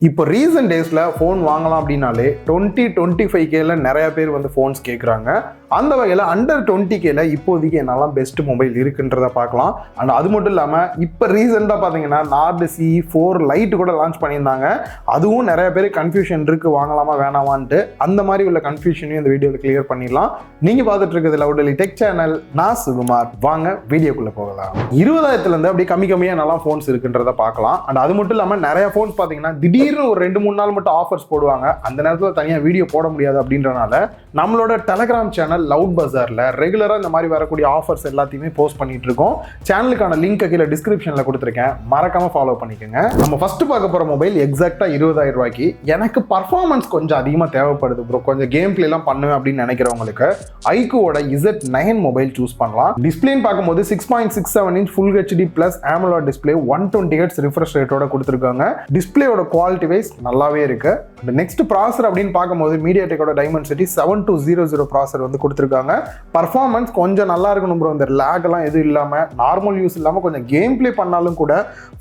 இப்போ ரீசன்ட் டேஸில் ஃபோன் வாங்கலாம் அப்படின்னாலே 20-25Kல நிறைய பேர் வந்து ஃபோன்ஸ் கேட்குறாங்க. அந்த வகையில் அண்டர் 20Kல இப்போதைக்கு என்னெல்லாம் பெஸ்ட் மொபைல் இருக்குன்றத பார்க்கலாம். அண்ட் அது மட்டும் இல்லாமல் இப்போ ரீசெண்டாக பார்த்தீங்கன்னா NARZO Lite கூட லான்ச் பண்ணியிருந்தாங்க. அதுவும் நிறைய பேர் கன்ஃபியூஷன் இருக்குது, வாங்கலாமா வேணாமான்ட்டு. அந்த மாதிரி உள்ள கன்ஃபியூஷனையும் இந்த வீடியோவில் கிளியர் பண்ணிடலாம். நீங்கள் பார்த்துட்டு இருக்கிறது லவுடலி டெக் சேனல். நான் சுகுமார். வாங்க வீடியோக்குள்ளே போகலாம். 20,000லேருந்து அப்படியே கம்மியாக நல்லா ஃபோன்ஸ் இருக்குன்றத பார்க்கலாம். அண்ட் அது மட்டும் இல்லாமல் நிறைய ஃபோன்ஸ் பார்த்தீங்கன்னா திடீர்னு ஒரு 2-3 நாள் மட்டும் ஆஃபர்ஸ் போடுவாங்க. அந்த நேரத்தில் தனியாக வீடியோ போட முடியாது அப்படின்றனால நம்மளோட டெலகிராம் சேனல் லவுட் பஜார்ல ரெகுலரா இந்த மாதிரி வரக்கூடிய ஆஃபர்ஸ் எல்லாத்தையுமே போஸ்ட் பண்ணிட்டு இருக்கோம். சேனலுக்கான லிங்க் கீழே டிஸ்கிரிப்ஷன்ல கொடுத்துருக்கேன், மறக்காம ஃபாலோ பண்ணிக்கோங்க. நம்ம ஃபர்ஸ்ட் பார்க்க போற மொபைல் எக்ஸாக்டா 20,000 ரூபாய்க்கு. எனக்கு பர்ஃபார்மன்ஸ் கொஞ்சம் அதிகமா தேவைப்படுது ப்ரோ, கொஞ்சம் கேம் பிளே எல்லாம் பண்ணுவேன் அப்படின்னு நினைக்கிறவங்களுக்கு IQOOட Z9 மொபைல் சூஸ் பண்ணலாம். டிஸ்பிளேன்னு பார்க்கும்போது 6.67 inch full HD plus AMOLED display 120Hz refresh ரேட்டோட கொடுத்துருக்காங்க. டிஸ்பிளேயோட குவாலிட்டி வைஸ் நல்லாவே இருக்கு. நெக்ஸ்ட் ப்ராசர் அப்படின்னு பார்க்கும்போது மீடியாடெக்கோட டைமென்சிட்டி 7200 ப்ராசர் வந்து கொடுத்துருக்காங்க. பர்ஃபார்மன்ஸ் கொஞ்சம் நல்லா இருக்கணும் ப்ரோ, இந்த லேக் எல்லாம் எதுவும் இல்லாமல் நார்மல் யூஸ் இல்லாமல் கொஞ்சம் கேம் பிளே பண்ணாலும் கூட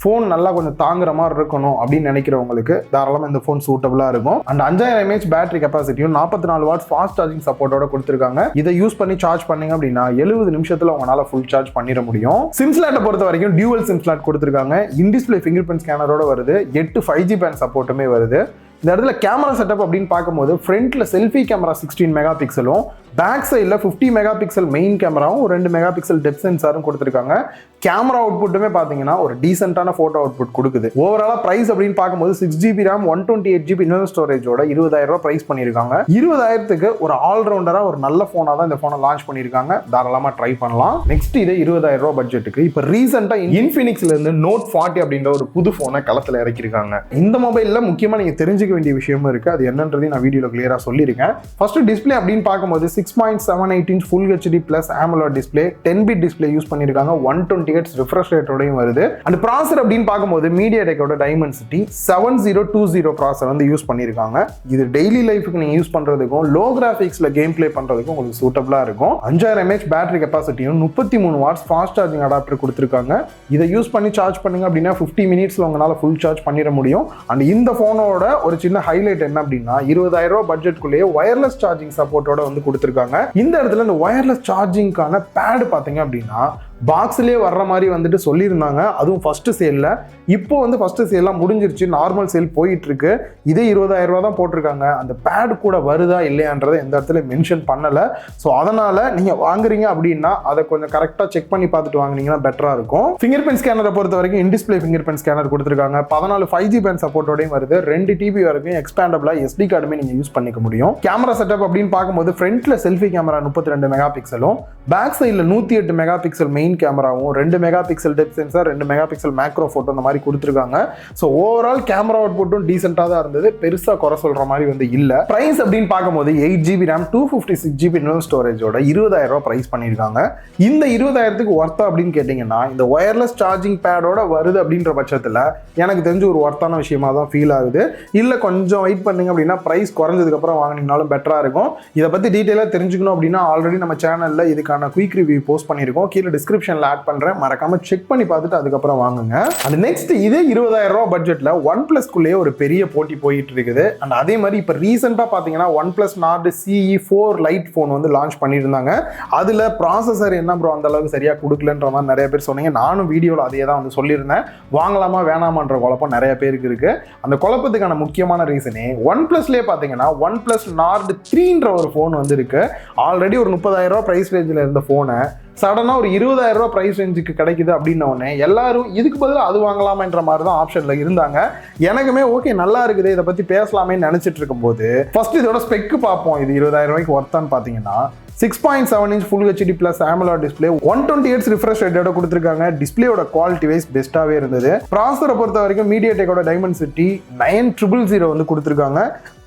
ஃபோன் நல்லா கொஞ்சம் தாங்குற மாதிரி இருக்கணும் அப்படின்னு நினைக்கிறவங்களுக்கு தாராளமாக இந்த ஃபோன் சூட்டபிளாக இருக்கும். அண்ட் 5000 mAh பேட்டரி கெப்பாசிட்டியும் 44 வாட்ஸ் ஃபாஸ்ட் சார்ஜிங் சப்போர்ட்டோட கொடுத்துருக்காங்க. இதை யூஸ் பண்ணி சார்ஜ் பண்ணீங்க அப்படின்னா 70 நிமிஷத்தில் உங்களால் ஃபுல் சார்ஜ் பண்ணிட முடியும். சிம் ஸ்லாட்டை பொறுத்த வரைக்கும் டியூவல் சிம் ஸ்லாட் கொடுத்துருக்காங்க. இன் டிஸ்பிளே ஃபிங்கர் பிரிண்ட் ஸ்கேனரோட வருது. 8 5G பேண்ட் சப்போர்ட்டுமே வருது. இந்த இடத்துல கேமரா செட்டப் அப்படின்னு பார்க்கும்போது ஃப்ரண்ட்ல செல்ஃபி கேமரா 16 மெகா பிக்சலும், பேக் சைடில் 50 மெகா பிக்சல் மெயின் கேமராவும் 2 மெகா பிக்சல் டெப்த் சென்சாரும் கொடுத்துருக்காங்க. கேமரா அவுட்புட்டுமே பார்த்தீங்கன்னா ஒரு டீசென்டான ஃபோட்டோ அவுட்புட் கொடுக்குது. ஓவராலாக ப்ரைஸ் அப்படின்னு பார்க்கும்போது 6GB RAM 128GB இன்டர்னல் ஸ்டோரேஜோட 20,000 ரூபாய் ப்ரைஸ் பண்ணியிருக்காங்க. 20,000க்கு ஒரு ஆல்ரவுண்டராக ஒரு நல்ல ஃபோனாக தான் இந்த ஃபோனை லான்ச் பண்ணியிருக்காங்க. தாராளமாக ட்ரை பண்ணலாம். நெக்ஸ்ட் இதே 20,000 ரூபாய் பட்ஜெட்டுக்கு இப்போ ரீசெண்டாக இன்ஃபினிக்ஸ்ல இருந்து Note 40 அப்படின்ற ஒரு புது ஃபோனை களத்தில் இறக்கியிருக்காங்க. இந்த மொபைலில் முக்கியமாக நீங்கள் தெரிஞ்சுக்க வேண்டிய விஷயமும் இருக்கு. அது என்னன்றதையும் நான் வீடியோல கிளியரா சொல்லியிருக்கேன். ஃபர்ஸ்ட் டிஸ்பிளே அப்படின்னு பார்க்கும்போது 6.78 inch full HD plus AMOLED display 10-bit display use பண்ணியிருக்காங்க. 120Hz ரிஃப்ரெஷ் ரேட்டோடையும் வருது. அண்ட் ப்ராசர் அப்படின்னு பார்க்கும்போது மீடியாடெக்கோட டைமென்சிட்டி 7020 ப்ராசர் வந்து யூஸ் பண்ணியிருக்காங்க. இது டெய்லி லைஃபுக்கு நீங்க யூஸ் பண்றதுக்கும் லோ கிராஃபிக்ஸ்ல கேம் பிளே பண்றதுக்கும் உங்களுக்கு சூட்டபிளா இருக்கும். 5000 mAh பேட்டரி கெப்பாசிட்டியும் 33 வாட்ஸ் ஃபாஸ்ட் சார்ஜிங் அடாப்டர் கொடுத்துருக்காங்க. இதை யூஸ் பண்ணி சார்ஜ் பண்ணுங்க அப்படின்னா 50 மினிட்ஸ்ல உங்களால ஃபுல் சார்ஜ் பண்ணிட முடியும். அண்ட் இந்த போனோட ஒரு சின்ன ஹைலைட் என்ன அப்படின்னா 20,000 ரூபாய் பட்ஜெட்குள்ளேயே வயர்லெஸ் சார்ஜிங் சப்போர்ட்டோட வந்து கொடுத்துருக்காங்க. இந்த இடத்துல இந்த வயர்லெஸ் சார்ஜிங்கான பேட் பார்த்தீங்க அப்படின்னா பாக்ஸ்லேயே வர்ற மாதிரி வந்துட்டு சொல்லியிருந்தாங்க. அதுவும் ஃபர்ஸ்ட் சேலில். இப்போ வந்து ஃபர்ஸ்ட் சேல்லாம் முடிஞ்சிருச்சு, நார்மல் சேல் போயிட்டு இருக்கு. இதே 20,000 ரூபா தான் போட்டிருக்காங்க. அந்த பேட் கூட வருதா இல்லையான்றதை எந்த இடத்துல மென்ஷன் பண்ணலை. ஸோ அதனால நீங்கள் வாங்குறீங்க அப்படின்னா அதை கொஞ்சம் கரெக்டாக செக் பண்ணி பார்த்துட்டு வாங்கினீங்கன்னா பெட்டராக இருக்கும். ஃபிங்கர் பிரிண்ட் ஸ்கேனரை பொறுத்த வரைக்கும் இன் டிஸ்பிளே ஃபிங்கர் பிரிண்ட் ஸ்கேனர் கொடுத்துருக்காங்க. 14 5G பேண்ட் சப்போர்ட்டோடையும் வருது. 2 TB வரைக்கும் எக்ஸ்பேண்டபிளா SD கார்டுமே நீங்கள் யூஸ் பண்ணிக்க முடியும். கேமரா செட்டப் அப்படின்னு பார்க்கும்போது ஃப்ரண்ட்ல செல்ஃபி கேமரா 32 மெகா பிக்சலும், பேக் சைடில் 108 மெகா பிக்சல் மெயின் கேமராவும், 2 mega pixel depth sensor, 2 mega pixel macro photo இந்த மாதிரி கொடுத்துருக்காங்க. ஸோ ஓவரால் கேமரா அவுட்புட்டும் டீசென்ட்டாக தான் இருந்தது. பெருசாக குறை சொல்ற மாதிரி வந்து இல்லை. பிரைஸ் அப்படின்னு பார்க்கும்போது 8GB RAM 256GB இன்டர்னல் ஸ்டோரேஜோட 20,000 ரூபாய் பிரைஸ் பண்ணியிருக்காங்க. இந்த 20,000க்கு ஒர்த்தா அப்படின்னு கேட்டிங்கன்னா இந்த வயர்லெஸ் சார்ஜிங் பேடோட வருது அப்படின்ற பட்சத்தில் எனக்கு தெரிஞ்சு ஒரு ஒர்த்தான விஷயமா தான் ஃபீல் ஆகுது. இல்லை கொஞ்சம் வெயிட் பண்ணுங்க அப்படின்னா பிரைஸ் குறைஞ்சதுக்கப்புறம் வாங்கினீங்கனாலும் பெட்டராக இருக்கும். இதை பற்றி டீட்டெயிலாக தெரிஞ்சுக்கணும் அப்படின்னா ஆல்ரெடி நம்ம சேனலில் இதுக்கான குயிக் ரிவ்யூ போஸ்ட் பண்ணியிருக்கோம். கீழே டிஸ்கிரிப்ஷன்ல ஆட் பண்றேன், மறக்காம செக் பண்ணி பார்த்துட்டு அதுக்கப்புறம் வாங்குங்க. அண்ட் நெக்ஸ்ட் இதே 20,000 ரூபாய் பட்ஜெட்ல OnePlus குள்ளேயே ஒரு பெரிய போட்டி போயிட்டு இருக்குது. அண்ட் அதே மாதிரி இப்போ ரீசெண்டா பாத்தீங்கன்னா OnePlus NARZO Lite ஃபோன் வந்து லான்ச் பண்ணியிருந்தாங்க. அதுல ப்ராசஸர் என்ன ப்ரோ அந்த அளவுக்கு சரியா கொடுக்கலன்ற மாதிரி நிறைய பேர் சொன்னீங்க. நானும் வீடியோவில் அதே தான் வந்து சொல்லியிருந்தேன். வாங்கலாமா வேணாமான்ற குழப்பம் நிறைய பேருக்கு இருக்கு. அந்த குழப்பத்துக்கான முக்கியமான ரீசனே OnePlusலயே பாத்தீங்கன்னா OnePlus NARZO ஒரு ஃபோன் வந்து இருக்கு. ஆல்ரெடி ஒரு 30,000 ரூபாய் பிரைஸ் ரேஞ்சில் இருந்த ஃபோனை சடனாக ஒரு 20,000 ரூபாய் ப்ரைஸ் ரேஞ்சுக்கு கிடைக்குது அப்படின்னோடனே எல்லாரும் இதுக்கு பதிலாக அது வாங்கலாமன்ற மாதிரி தான் ஆப்ஷனில் இருந்தாங்க. எனக்குமே ஓகே நல்லா இருக்குது, இதை பற்றி பேசலாமே நினச்சிட்டு இருக்கும்போது ஃபர்ஸ்ட் இதோட ஸ்பெக்கு பார்ப்போம். இது 20,000 ரூபாய்க்கு ஒர்த்தான்னு பார்த்தீங்கன்னா 6.7 inch full HD plus AMOLED display 120Hz refresh ரேட்டோட கொடுத்துருக்காங்க. டிஸ்பிளேயோட குவாலிட்டி வைஸ் பெஸ்ட்டாகவே இருந்தது. ப்ராசரை பொறுத்த வரைக்கும் மீடியாடெக்கோட டைமென்சிட்டி 9000 வந்து கொடுத்துருக்காங்க.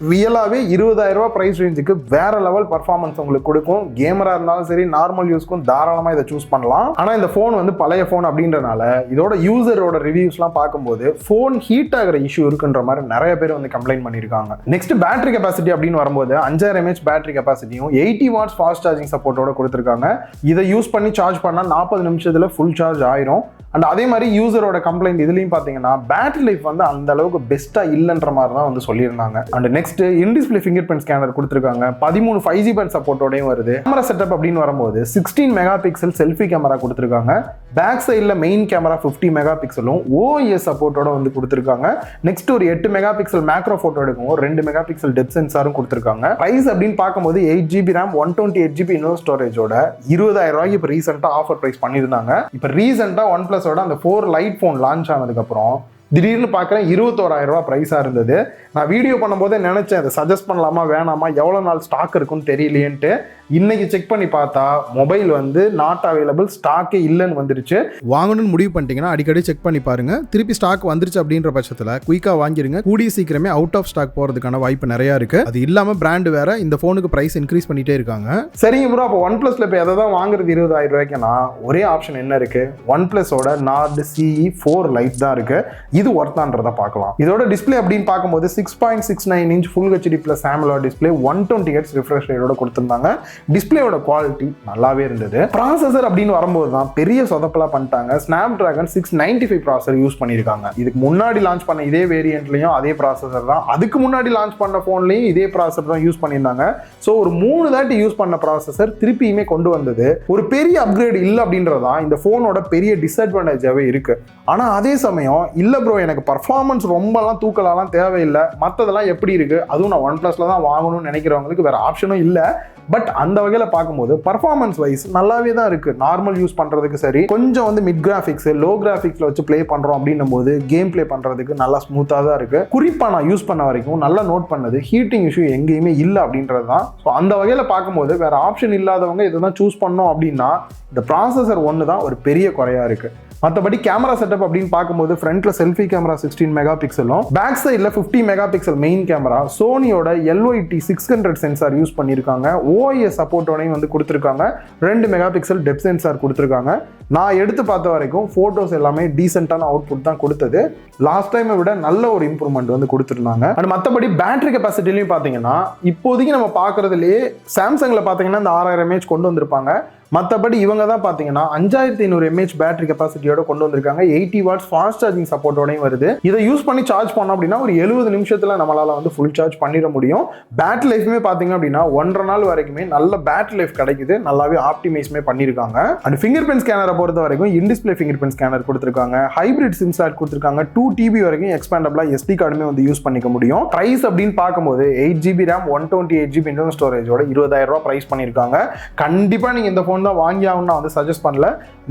ரியலாகவே 20,000 ரூபாய் ப்ரைஸ் ரேஞ்சுக்கு வேற லெவல் பர்ஃபார்மன்ஸ் உங்களுக்கு கொடுக்கும். கேமரா இருந்தாலும் சரி, நார்மல் யூஸ்க்கும் தாராளமாக இதை சூஸ் பண்ணலாம். ஆனால் இந்த ஃபோன் வந்து பழைய ஃபோன் அப்படின்றனால இதோட யூசரோட ரிவ்யூஸ்லாம் பார்க்கும்போது ஃபோன் ஹீட் ஆகிற இஷ்யூ இருக்குன்ற மாதிரி நிறைய பேர் வந்து கம்ப்ளைண்ட் பண்ணியிருக்காங்க. நெக்ஸ்ட் பேட்டரி கெப்பாசிட்டி அப்படின்னு வரும்போது 5000 mAh பேட்டரி கெப்பாசிட்டியும் 80 watts ஃபாஸ்ட் சார்ஜிங் சப்போர்ட்டோட கொடுத்துருக்காங்க. இதை யூஸ் பண்ணி சார்ஜ் பண்ணால் 40 நிமிஷத்தில் ஃபுல் சார்ஜ் ஆயிரும். அண்ட் அதே மாதிரி யூசரோட கம்ப்ளைண்ட் இதுலையும் பார்த்தீங்கன்னா பேட்டரி லைஃப் வந்து அந்த அளவுக்கு பெஸ்ட்டாக இல்லைன்ற மாதிரி தான் வந்து சொல்லியிருந்தாங்க. And next in-display finger print scanner கொடுத்துருக்காங்க. 13 5G பேண்ட் சப்போர்ட்டோடையும் வருது. கேமரா செட்டப் அப்படின்னு வரும்போது 16 மெகா பிக்சல் செல்ஃபி கேமரா கொடுத்துருக்காங்க. பேக் சைடில் மெயின் கேமரா 50 மெகா பிக்சலும் OIS சப்போர்ட்டோட வந்து கொடுத்துருக்காங்க. நெக்ஸ்ட் ஒரு 8 மெகா பிக்சல் மேக்ரோ ஃபோட்டோ எடுக்கும், 2 மெகா பிக்சல் டெப்த் சென்சாரும் கொடுத்துருக்காங்க. ப்ரைஸ் அப்படின்னு பார்க்கும்போது 8GB RAM 128GB இன்னொரு ஸ்டோரேஜோட 20,000 ரூபாய்க்கு இப்போ ரீசெண்டாக ஆஃபர் ப்ரைஸ் பண்ணியிருந்தாங்க. இப்போ ரீசெண்டாக OnePlus அந்த 4 Lite ஃபோன் லான்ச் ஆனதுக்கப்புறம் திடீர்னு பார்க்குறேன் 21,000 ரூபாய் ப்ரைஸாக இருந்தது. நான் வீடியோ பண்ணும்போதே நினச்சேன் அதை சஜஸ்ட் பண்ணலாமா வேணாமா, எவ்வளோ நாள் ஸ்டாக் இருக்குன்னு தெரியலையேன்ட்டு. இன்னைக்கு செக் பண்ணி பார்த்தா மொபைல் வந்து நாட் அவைலபிள், ஸ்டாக்கே இல்லைன்னு வந்துருச்சு. வாங்கணும்னு முடிவு பண்ணிட்டீங்கன்னா அடிக்கடி செக் பண்ணி பாருங்க. திருப்பி ஸ்டாக் வந்துருச்சு அப்படின்ற பட்சத்தில் குயிக்காக வாங்கிருங்க. கூடிய சீக்கிரமே அவுட் ஆஃப் ஸ்டாக் போகிறதுக்கான வாய்ப்பு நிறையா இருக்கு. அது இல்லாமல் பிராண்ட் வேற இந்த ஃபோனுக்கு ப்ரைஸ் இன்க்ரீஸ் பண்ணிட்டே இருக்காங்க. சரிங்க ப்ரோ, அப்போ OnePlusல இப்போ எதை தான் வாங்குறது 20,000 ரூபாய்க்குன்னா ஒரே ஆப்ஷன் என்ன இருக்கு? OnePlusோட NARZO CE4 Lite தான் இருக்கு. இது ஒர்த்தான்றதை பார்க்கலாம். இதோட டிஸ்பிளே அப்படின்னு பார்க்கும்போது 6.69 inch full HD plus AMOLED display 120Hz refresh ரேட்டோட கொடுத்திருந்தாங்க. டிஸ்பிளேயோட குவாலிட்டி நல்லாவே இருந்தது. ப்ராசஸர் அப்படின்னு வரும்போது தான் பெரிய சொதப்பலாம் பண்ணிட்டாங்க. Snapdragon 695 ப்ராசஸர் யூஸ் பண்ணியிருக்காங்க. இதுக்கு முன்னாடி லான்ச் பண்ண இதே வேரியன்ட்லையும் அதே ப்ராசஸர் தான், அதுக்கு முன்னாடி லான்ச் பண்ண ஃபோன்லையும் இதே ப்ராசஸர் தான் யூஸ் பண்ணியிருந்தாங்க. ஸோ ஒரு 3 தாட்டி யூஸ் பண்ண ப்ராசஸர் திருப்பியுமே கொண்டு வந்தது ஒரு பெரிய அப்கிரேட் இல்லை அப்படின்றதான் இந்த ஃபோனோட பெரிய டிஸ்அட்வான்டேஜாகவே இருக்கு. ஆனால் அதே சமயம் இல்லை ப்ரோ, எனக்கு பர்ஃபார்மன்ஸ் ரொம்பலாம் தூக்கலாலாம் தேவையில்லை, மற்றதெல்லாம் எப்படி இருக்கு, அதுவும் நான் OnePlusல தான் வாங்கணும்னு நினைக்கிறவங்களுக்கு வேற ஆப்ஷனும் இல்லை. பட் அந்த வகையில் பார்க்கும்போது பர்ஃபார்மன்ஸ் வைஸ் நல்லாவே தான் இருக்கு. நார்மல் யூஸ் பண்றதுக்கு சரி, கொஞ்சம் வந்து மிட் கிராஃபிக்ஸ் லோ கிராஃபிக்ஸ்ல வச்சு பிளே பண்றோம் அப்படின்னும் போது கேம் பிளே பண்றதுக்கு நல்லா ஸ்மூத்தாக தான் இருக்கு. குறிப்பா நான் யூஸ் பண்ண வரைக்கும் நல்லா நோட் பண்ணது ஹீட்டிங் இஷ்யூ எங்கேயுமே இல்லை அப்படின்றது தான். ஸோ அந்த வகையில் பார்க்கும்போது வேற ஆப்ஷன் இல்லாதவங்க இதை தான் சூஸ் பண்ணோம் அப்படின்னா இந்த ப்ராசஸர் ஒன்று தான் ஒரு பெரிய குறையா இருக்கு. மற்றபடி கேமரா செட்டப் அப்படின்னு பார்க்கும்போது ஃப்ரண்ட்ல செல்ஃபி கேமரா 16 மெகா பிக்சலும், பேக் சைடில் 50 மெகா பிக்சல் மெயின் கேமரா, சோனியோட LYT 600 சென்சார் யூஸ் பண்ணியிருக்காங்க. OIS சப்போர்ட்டோடையும் வந்து கொடுத்துருக்காங்க. 2 மெகா பிக்சல் டெப்த் சென்சார் கொடுத்துருக்காங்க. நான் எடுத்து பார்த்த வரைக்கும் ஃபோட்டோஸ் எல்லாமே டீசென்டான அவுட்புட் தான் கொடுத்தது. லாஸ்ட் டைமை விட நல்ல ஒரு இம்ப்ரூவ்மெண்ட் வந்து கொடுத்துருந்தாங்க. அண்ட் மற்றபடி பேட்டரி கெப்பாசிட்டிலையும் பார்த்தீங்கன்னா இப்போதைக்கு நம்ம பார்க்குறதுலேயே சாம்சங்கில் பார்த்தீங்கன்னா இந்த 6000 mAh கொண்டு வந்திருப்பாங்க. மற்றபடி இவங்க தான் பார்த்தீங்கன்னா 5500 mAh பேட்டரி கெப்பாசிட்டியோட கொண்டு வந்திருக்காங்க. 80 watts ஃபாஸ்ட் சார்ஜிங் சப்போர்ட்டோடையும் வருது. இதை யூஸ் பண்ணி சார்ஜ் பண்ணோம் அப்படின்னா ஒரு 70 நிமிஷத்தில் நம்மளால வந்து ஃபுல் சார்ஜ் பண்ணிட முடியும். பேட்டரி லைஃப்மே பார்த்தீங்க அப்படின்னா 1.5 நாள் வரைக்குமே நல்ல பேட்டரி லைஃப் கிடைக்குது. நல்லாவே ஆப்டிமைஸ்மே பண்ணியிருக்காங்க. அண்ட் ஃபிங்கர் பிரிண்ட் ஸ்கேனரை பொறுத்த வரைக்கும் இன்டிஸ்பிளே ஃபிங்கர் பிரிண்ட் ஸ்கேனர் கொடுத்துருக்காங்க. ஹைபிரிட் சிம் ஸ்லாட் கொடுத்துருக்காங்க. 2TB வரைக்கும் எக்ஸ்பேண்டபிளா SD கார்டுமே வந்து யூஸ் பண்ணிக்க முடியும். பிரைஸ் அப்படின்னு பார்க்கும்போது 8GB RAM 128GB இன்டர்னல் ஸ்டோரேஜோட 20,000 ரூபாய் பிரைஸ் பண்ணியிருக்காங்க. கண்டிப்பாக நீங்கள் இந்த ஃபோன் தான் வாங்கி ஆகணும்னு வந்து சஜஸ்ட் பண்ணல.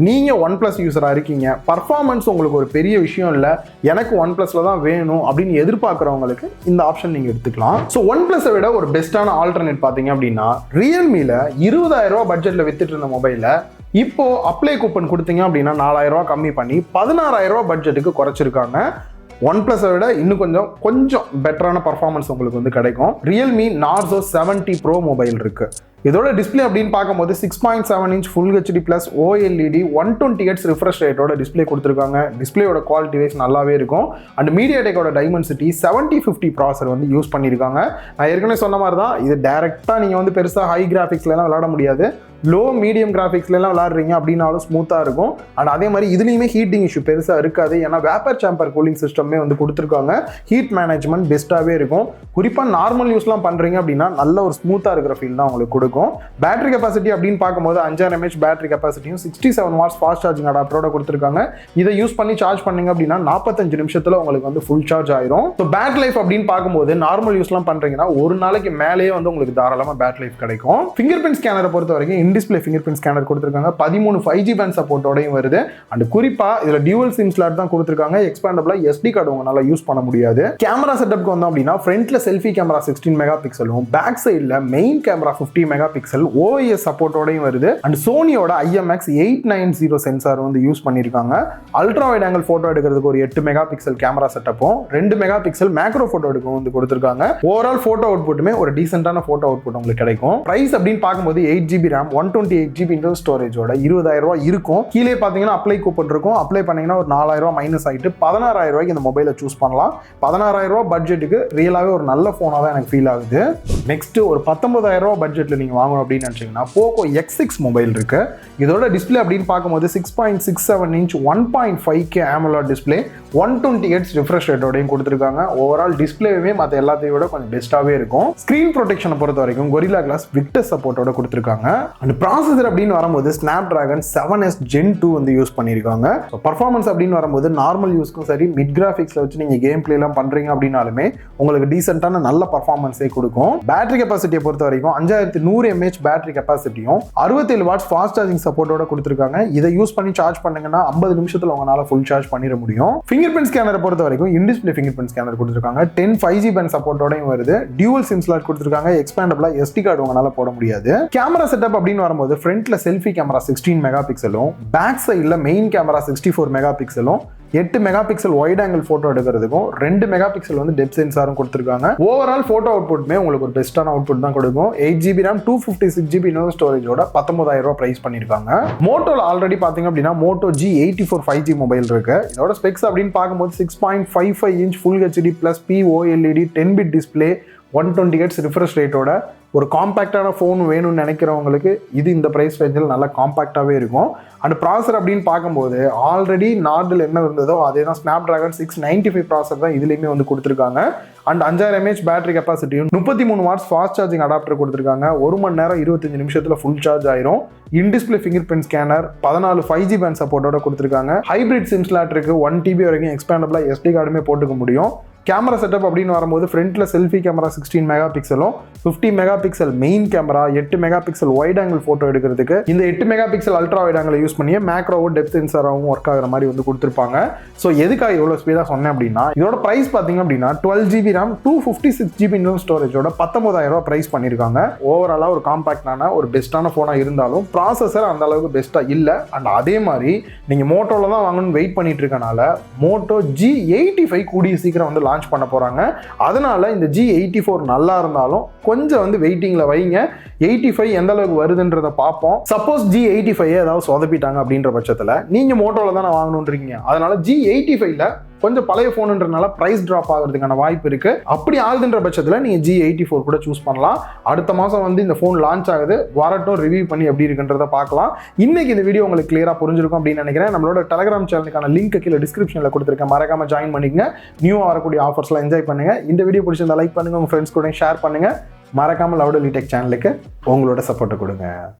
நீங்க OnePlus யூசரா இருக்கீங்க, பர்ஃபார்மன்ஸ் உங்களுக்கு ஒரு பெரிய விஷயம் இல்லை, எனக்கு OnePlusல தான் வேணும் அப்படின்னு எதிர்பார்க்குறவங்களுக்கு இந்த ஆப்ஷன் நீங்க எடுத்துக்கலாம். ஸோ OnePlusஐ விட ஒரு பெஸ்டான ஆல்டர்னேட் பார்த்தீங்க அப்படின்னா Realmeல 20,000 ரூபாய் பட்ஜெட்ல வித்துட்டு இருந்த மொபைல இப்போ அப்ளை கூப்பன் கொடுத்தீங்க அப்படின்னா 4,000 ரூபாய் கம்மி பண்ணி 16,000 ரூபாய் பட்ஜெட்டுக்கு குறைச்சிருக்காங்க. OnePlusஐ விட இன்னும் கொஞ்சம் பெட்டரான பர்ஃபார்மன்ஸ் உங்களுக்கு வந்து கிடைக்கும். Realme NARZO 70 Pro மொபைல் இருக்கு. இதோட டிஸ்பிளே அப்படின்னு பார்க்கும்போது 6.7 inch full HD plus OLED 120Hz refresh ரேட்டோட டிஸ்பிளே கொடுத்துருக்காங்க. டிஸ்பிளேயோட குவாலிட்டி வைஸ் நல்லாவே இருக்கும். அண்ட் மீடியாடெக்கோட டைமென்சிட்டி 7050 ப்ராசர் வந்து யூஸ் பண்ணியிருக்காங்க. நான் ஏற்கனவே சொன்ன மாதிரி தான், இது டைரெக்டாக நீங்கள் வந்து பெருசாக ஹை கிராஃபிக்ஸ்லாம் விளையாட முடியாது. லோ மீடியம் கிராஃபிக்ஸ்லாம் விளையாடுறீங்க அப்படின்னாலும் ஸ்மூத்தாக இருக்கும். அண்ட் அதே மாதிரி இதுலேயுமே ஹீட்டிங் இஷ்யூ பெருசாக இருக்காது. ஏன்னா வேப்பர் சாம்பர் கூலிங் சிஸ்டமே வந்து கொடுத்துருக்காங்க. ஹீட் மேனேஜ்மெண்ட் பெஸ்ட்டாகவே இருக்கும். குறிப்பாக நார்மல் யூஸ்லாம் பண்ணுறீங்க அப்படின்னா நல்ல ஒரு ஸ்மூத்தாக இருக்கிற ஃபீல் தான் உங்களுக்கு கொடுக்கும். பேட்டரி கெப்பாசிட்டி அப்படின்னு பார்க்கும்போது 5000 mAh பேட்டரி கெப்பாசிட்டியும் 67 watts ஃபாஸ்ட் சார்ஜிங் அடாப்டரோட கொடுத்துருக்காங்க. இதை யூஸ் பண்ணி சார்ஜ் பண்ணீங்க அப்படின்னா 45 நிமிஷத்தில் உங்களுக்கு வந்து ஃபுல் சார்ஜ் ஆயிரும். ஸோ பேட்டரி லைஃப் அப்படின்னு பார்க்கும்போது நார்மல் யூஸ்லாம் பண்ணுறீங்கன்னா ஒரு நாளைக்கு மேலேயே வந்து உங்களுக்கு தாராளமாக பேட்டரி லைஃப் கிடைக்கும். ஃபிங்கர் பிரிண்ட் ஸ்கேனரை பொறுத்த வரைக்கும் இன் டிஸ்பிளே ஃபிங்கர் பிரிண்ட் ஸ்கேனர் கொடுத்துருக்காங்க. 13 5G பேண்ட் சப்போர்ட்டோடையும் வருது. அண்ட் குறிப்பா இதுல டியூவல் சிம் ஸ்லாட் தான் கொடுத்துருக்காங்க. எக்ஸ்பேண்டபிளா SD கார்டு உங்களால யூஸ் பண்ண முடியாது. கேமரா செட்டப்க்கு வந்தோம் அப்படின்னா ஃப்ரண்ட்ல செல்ஃபி கேமரா 16 மெகா பிக்சலும், பேக் சைட்ல main camera 50 mega pixel OIS சப்போர்ட்டோடையும் வருது. அண்ட் சோனியோட IMX 890 சென்சார் வந்து யூஸ் பண்ணிருக்காங்க. அல்ட்ரா வைட் ஆங்கிள் போட்டோ எடுக்கிறதுக்கு ஒரு 8 மெகா பிக்சல் கேமரா செட்டப்பும் 2 மெகா பிக்சல் மேக்ரோ போட்டோ எடுக்கவும் வந்து கொடுத்திருக்காங்க. ஓவரால் போட்டோ அவுட்புட்டுமே ஒரு டீசென்ட்டான போட்டோ அவுட்புட் உங்களுக்கு கிடைக்கும். பிரைஸ் அப்படின்னு பார்க்கும்போது 8GB RAM 128GB இன்டர்னல் ஸ்டோரேஜோட 20,000 ரூபாய் இருக்கும். கீழே பாத்தீங்கன்னா அப்ளை கூப்பன் இருக்கும். அப்ளை பண்ணீங்கன்னா ஒரு 4,000 ரூபாய் மைனஸ் ஆயிட்டு 16,000 ரூபாய்க்கு இந்த மொபைலை சூஸ் பண்ணலாம். 16,000 ரூபாய் பட்ஜெட்டுக்கு ரியலாவே ஒரு நல்ல போனா தான் எனக்கு ஃபீல் ஆகுது. நெக்ஸ்ட் ஒரு 19,000 ரூபாய் பட்ஜெட்ல நீங்க வாங்கணும் அப்படின்னு நினைச்சீங்கன்னா Poco X6 மொபைல் இருக்கு. இதோட டிஸ்பிளே அப்படின்னு பார்க்கும்போது 6.67 inch 1.5K AMOLED display 120Hz refresh ரேட்டோடையும் கொடுத்துருக்காங்க. ஓவரால் டிஸ்பிளேவே மற்ற எல்லாத்தையும் விட கொஞ்சம் பெஸ்ட்டாகவே இருக்கும். ஸ்க்ரீன் ப்ரொடெக்ஷனை பொறுத்த வரைக்கும் கொரில்லா கிளாஸ் விக்டஸ் சப்போர்ட்டோட கொடுத்துருக்காங்க. அண்ட் ப்ராசஸர் அப்படின்னு வரும்போது Snapdragon 7S Gen 2 வந்து யூஸ் பண்ணியிருக்காங்க. பர்ஃபார்மன்ஸ் அப்படின்னு வரும்போது நார்மல் யூஸ்க்கும் சரி, மிட் கிராஃபிக்ஸில் வச்சு நீங்கள் கேம் பிளேலாம் பண்ணுறீங்க அப்படின்னாலுமே உங்களுக்கு டீசென்ட்டான நல்ல பர்ஃபார்மன்ஸே கொடுக்கும். பேட்டரி கெப்பாசிட்டியை பொறுத்த வரைக்கும் 5100 mAh பேட்டரி கெப்பாசிட்டியும் 67 வாட்ஸ் ஃபாஸ்ட் சார்ஜிங் சப்போர்ட்டோட கொடுத்துருக்காங்க. இதை யூஸ் பண்ணி சார்ஜ் பண்ணுங்கன்னா 50 நிமிஷத்தில் உங்களால் ஃபுல் சார்ஜ் பண்ணிட முடியும். ஃபிங்கர் பிரிண்ட் ஸ்கேனரை பொறுத்த வரைக்கும் இன் டிஸ்பிளே ஃபிங்கர் பிரிண்ட் ஸ்கேனர் கொடுத்துருக்காங்க. 10 5G பேண்ட் சப்போர்ட்டோடையும் வருது. டியூவல் சிம் ஸ்லாட் கொடுத்துருக்காங்க. எக்ஸ்பேண்டபிளா SD கார்டு உங்களால போட முடியாது. கேமரா செட்டப் அப்படின்னு வரும்போது ஃப்ரண்ட்ல செல்ஃபி கேமரா 16 மெகா பிக்சலும், பேக் சைட்ல மெயின் கேமரா 64 மெகா பிக்சலும், 8 mega pixel wide angle photo எடுக்கிறதுக்கும் 2 மெகா பிக்சல் வந்து டெப்த் சென்சாரும் கொடுத்துருக்காங்க. ஓவரால் போட்டோ அவுட்புட்மே உங்களுக்கு ஒரு பெஸ்ட்டான அவுட்புட் தான் கொடுக்கும். 8GB RAM 256GB இன்டர்னல் ஸ்டோரேஜோட 19,000 ரூபாய் பிரைஸ் பண்ணிருக்காங்க. மோட்டோல ஆல்ரெடி பாத்தீங்க அப்படின்னா Moto G84 5G மொபைல் இருக்கு. இதோட ஸ்பெக்ஸ் அப்படின்னு பார்க்கும்போது 6.55 inch full HD plus POLED 10-bit display 120Hz refresh ரேட்டோட ஒரு காம்பாக்டான ஃபோன் வேணும்னு நினைக்கிறவங்களுக்கு இது இந்த ப்ரைஸ் ரேஞ்சில் நல்லா காம்பாக்டாகவே இருக்கும். அண்ட் ப்ராசர் அப்படின்னு பார்க்கும்போது ஆல்ரெடி நார்டில் என்ன இருந்ததோ அதே தான் Snapdragon 695 ப்ராசர் தான் இதுலேயுமே வந்து கொடுத்துருக்காங்க. அண்ட் 5000 mAh பேட்டரி கெப்பாசிட்டியும் 33 வாட்ஸ் ஃபாஸ்ட் சார்ஜிங் அடாப்டர் கொடுத்துருக்காங்க. 1 மணி நேரம் 25 நிமிஷத்தில் ஃபுல் சார்ஜ் ஆயிரும். In display fingerprint scanner 14 5G band சப்போர்ட்டோட கொடுத்துருக்காங்க. ஹைபிரிட் சிம் ஸ்லாட் இருக்கு. 1TB வரைக்கும் எக்ஸ்பேண்டபிளா SD கார்டுமே போட்டுக்க முடியும். கேமரா செட்டப் அப்படின்னு வரும்போது ஃப்ரண்ட்ல செல்ஃபி கேமரா 16 மெகா பிக்சலும், 50 mega pixel main camera, 8 mega pixel wide angle photo எடுக்கிறதுக்கு இந்த 8 mega pixel ultra wide angle use பண்ணி மேக்ரோவும் டெப்த் சென்சாராகவும் ஒர்க் ஆகிற மாதிரி வந்து கொடுத்துருப்பாங்க. ஸோ எதுக்காக இவ்வளோ ஸ்பீடாக சொன்னேன் அப்படின்னா இதோட பிரைஸ் பார்த்தீங்க அப்படின்னா 12GB RAM 256GB இன்டர்னல் ஸ்டோரேஜோட 19,000 ரூபாய் பிரைஸ் பண்ணியிருக்காங்க. ஓவராலாக ஒரு காம்பாக்டான ஒரு பெஸ்ட்டான ஃபோனாக இருந்தாலும் ப்ராசஸர் அந்த அளவுக்கு பெஸ்ட்டாக இல்லை. அண்ட் அதே மாதிரி நீங்கள் மோட்டோவில் தான் வாங்கணும்னு வெயிட் பண்ணிட்டு இருக்கனால Moto G85 கூடிய சீக்கிரம் வந்து லான்ச் பண்ண போறாங்க. அதனால இந்த G84 நல்லா இருந்தாலும் கொஞ்சம் வந்து வெயிட்டிங்ல வைங்க. 85 எந்த அளவுக்கு வருதுன்றத பார்ப்போம். சப்போஸ் G85 ஏதாவது சொதப்பிட்டாங்க அப்படின்ற பட்சத்தில் நீங்க மோட்டோல தானே வாங்கணும்ன்றீங்க. அதனால G85ல கொஞ்சம் பழைய போன்ன்றனால பிரைஸ் டிராப் ஆகிறதுக்கான வாய்ப்பு இருக்கு. அப்படி ஆகுதுன்ற பட்சத்தில் நீங்க G84 கூட சூஸ் பண்ணலாம். அடுத்த மாசம் வந்து இந்த போன் லான்ச் ஆகுது. வரட்டும், ரிவ்யூ பண்ணி எப்படி இருக்குன்றத பார்க்கலாம். இன்னைக்கு இந்த வீடியோ உங்களுக்கு கிளியரா புரிஞ்சிருக்கும் அப்படின்னு நினைக்கிறேன். நம்மளோட டெலிகிராம் சேனலுக்கான லிங்க் கீழே டிஸ்கிரிப்ஷன்ல கொடுத்துருக்கேன். மறக்காம ஜாயின் பண்ணிக்கங்க. நியூவா வரக்கூடிய ஆஃபர்ஸ்லாம் என்ஜாய் பண்ணுங்க. இந்த வீடியோ பிடிச்சிருந்தா லைக் பண்ணுங்க, உங்க ஃப்ரெண்ட்ஸ் கூட ஷேர் பண்ணுங்க. மறக்காம லவுட் எலி டெக் சேனலுக்கு உங்களோட சப்போர்ட் கொடுங்க.